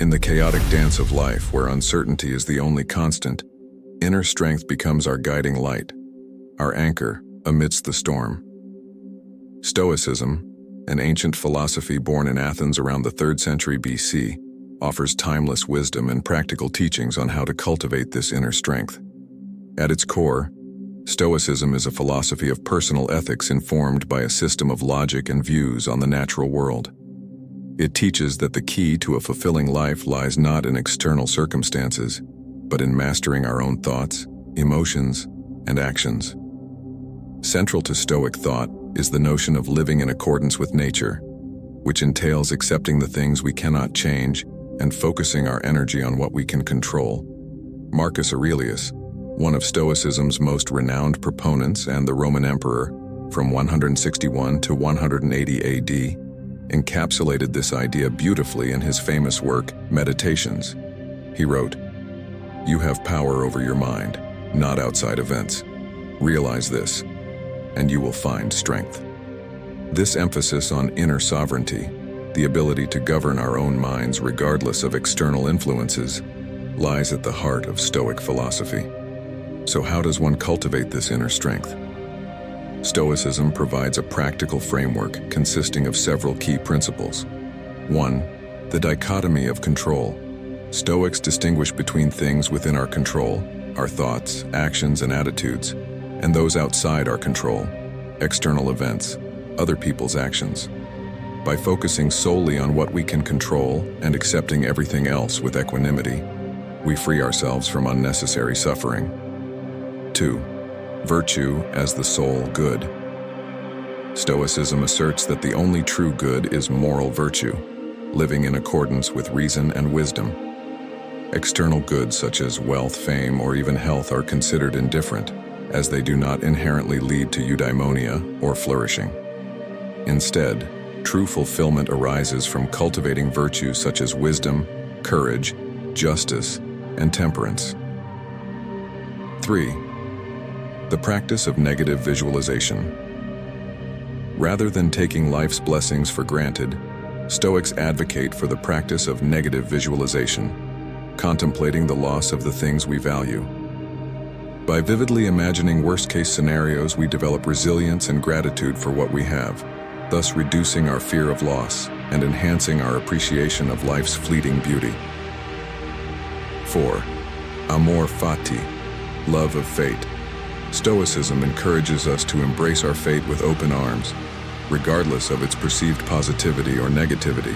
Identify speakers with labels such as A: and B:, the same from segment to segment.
A: In the chaotic dance of life, where uncertainty is the only constant, inner strength becomes our guiding light, our anchor amidst the storm. Stoicism, an ancient philosophy born in Athens around the 3rd century BC, offers timeless wisdom and practical teachings on how to cultivate this inner strength. At its core, Stoicism is a philosophy of personal ethics informed by a system of logic and views on the natural world. It teaches that the key to a fulfilling life lies not in external circumstances, but in mastering our own thoughts, emotions, and actions. Central to Stoic thought is the notion of living in accordance with nature, which entails accepting the things we cannot change and focusing our energy on what we can control. Marcus Aurelius, one of Stoicism's most renowned proponents and the Roman emperor from 161 to 180 AD, encapsulated this idea beautifully in his famous work, Meditations. He wrote, "You have power over your mind, not outside events. Realize this, and you will find strength." This emphasis on inner sovereignty, the ability to govern our own minds regardless of external influences, lies at the heart of Stoic philosophy. So how does one cultivate this inner strength? Stoicism provides a practical framework consisting of several key principles. 1. The dichotomy of control. Stoics distinguish between things within our control, our thoughts, actions, and attitudes, and those outside our control, external events, other people's actions. By focusing solely on what we can control and accepting everything else with equanimity, we free ourselves from unnecessary suffering. 2. Virtue as the sole good. Stoicism asserts that the only true good is moral virtue, living in accordance with reason and wisdom. External goods such as wealth, fame, or even health are considered indifferent, as they do not inherently lead to eudaimonia or flourishing. Instead, true fulfillment arises from cultivating virtues such as wisdom, courage, justice, and temperance. 3. The practice of negative visualization. Rather than taking life's blessings for granted, Stoics advocate for the practice of negative visualization, contemplating the loss of the things we value. By vividly imagining worst-case scenarios, we develop resilience and gratitude for what we have, thus reducing our fear of loss and enhancing our appreciation of life's fleeting beauty. 4. Amor fati, love of fate. Stoicism encourages us to embrace our fate with open arms, regardless of its perceived positivity or negativity.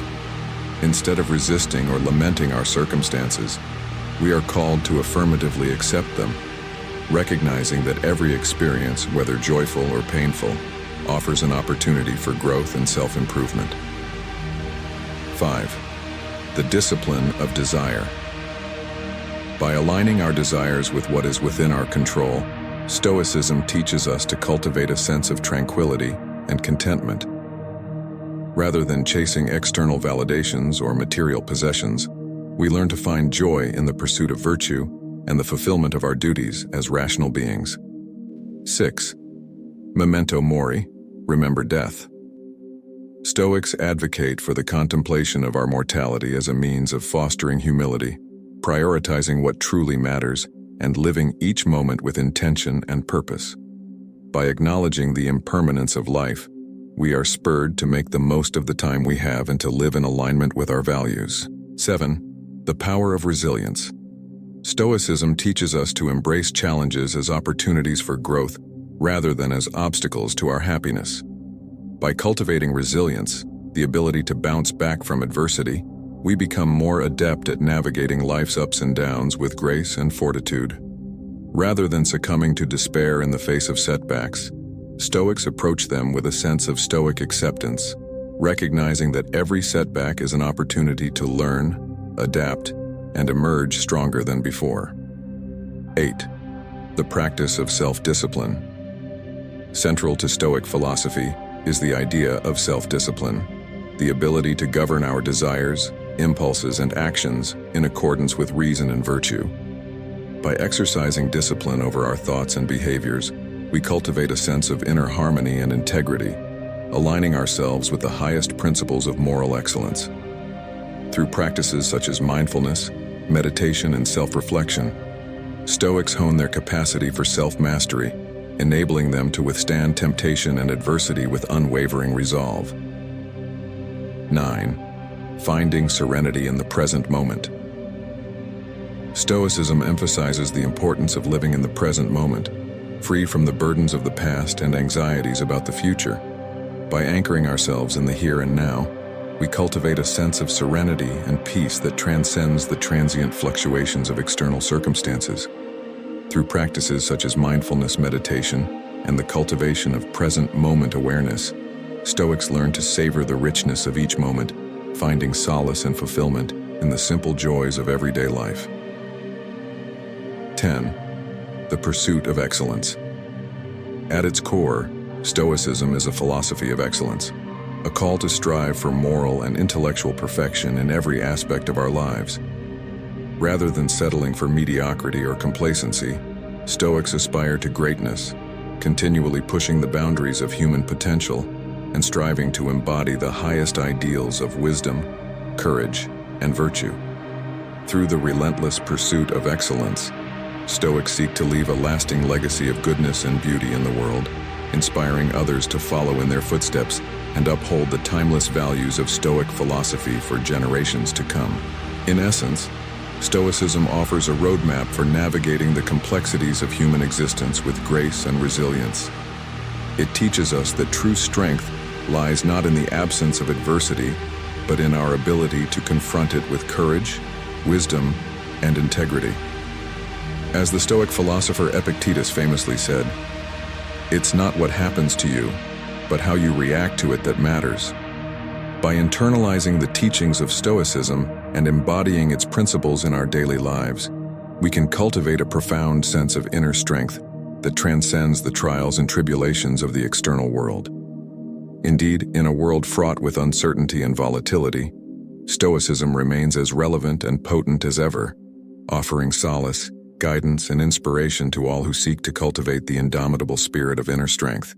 A: Instead of resisting or lamenting our circumstances, we are called to affirmatively accept them, recognizing that every experience, whether joyful or painful, offers an opportunity for growth and self-improvement. 5. The discipline of desire. By aligning our desires with what is within our control, Stoicism teaches us to cultivate a sense of tranquility and contentment. Rather than chasing external validations or material possessions, we learn to find joy in the pursuit of virtue and the fulfillment of our duties as rational beings. 6. Memento mori, remember death. Stoics advocate for the contemplation of our mortality as a means of fostering humility, prioritizing what truly matters, and living each moment with intention and purpose. By acknowledging the impermanence of life, we are spurred to make the most of the time we have and to live in alignment with our values. 7. The power of resilience. Stoicism teaches us to embrace challenges as opportunities for growth rather than as obstacles to our happiness. By cultivating resilience, the ability to bounce back from adversity, we become more adept at navigating life's ups and downs with grace and fortitude. Rather than succumbing to despair in the face of setbacks, Stoics approach them with a sense of stoic acceptance, recognizing that every setback is an opportunity to learn, adapt, and emerge stronger than before. 8. The practice of self-discipline. Central to Stoic philosophy is the idea of self-discipline, the ability to govern our desires, impulses, and actions in accordance with reason and virtue. By exercising discipline over our thoughts and behaviors, we cultivate a sense of inner harmony and integrity, aligning ourselves with the highest principles of moral excellence. Through practices such as mindfulness, meditation, and self-reflection, Stoics hone their capacity for self-mastery, enabling them to withstand temptation and adversity with unwavering resolve. 9. Finding serenity in the present moment. Stoicism emphasizes the importance of living in the present moment, free from the burdens of the past and anxieties about the future. By anchoring ourselves in the here and now, we cultivate a sense of serenity and peace that transcends the transient fluctuations of external circumstances. Through practices such as mindfulness meditation and the cultivation of present moment awareness, Stoics learn to savor the richness of each moment, finding solace and fulfillment in the simple joys of everyday life. 10. The pursuit of excellence. At its core, Stoicism is a philosophy of excellence, a call to strive for moral and intellectual perfection in every aspect of our lives. Rather than settling for mediocrity or complacency, Stoics aspire to greatness, continually pushing the boundaries of human potential and striving to embody the highest ideals of wisdom, courage, and virtue. Through the relentless pursuit of excellence, Stoics seek to leave a lasting legacy of goodness and beauty in the world, inspiring others to follow in their footsteps and uphold the timeless values of Stoic philosophy for generations to come. In essence, Stoicism offers a roadmap for navigating the complexities of human existence with grace and resilience. It teaches us that true strength lies not in the absence of adversity, but in our ability to confront it with courage, wisdom, and integrity. As the Stoic philosopher Epictetus famously said, "It's not what happens to you, but how you react to it that matters." By internalizing the teachings of Stoicism and embodying its principles in our daily lives, we can cultivate a profound sense of inner strength that transcends the trials and tribulations of the external world. Indeed, in a world fraught with uncertainty and volatility, Stoicism remains as relevant and potent as ever, offering solace, guidance, and inspiration to all who seek to cultivate the indomitable spirit of inner strength.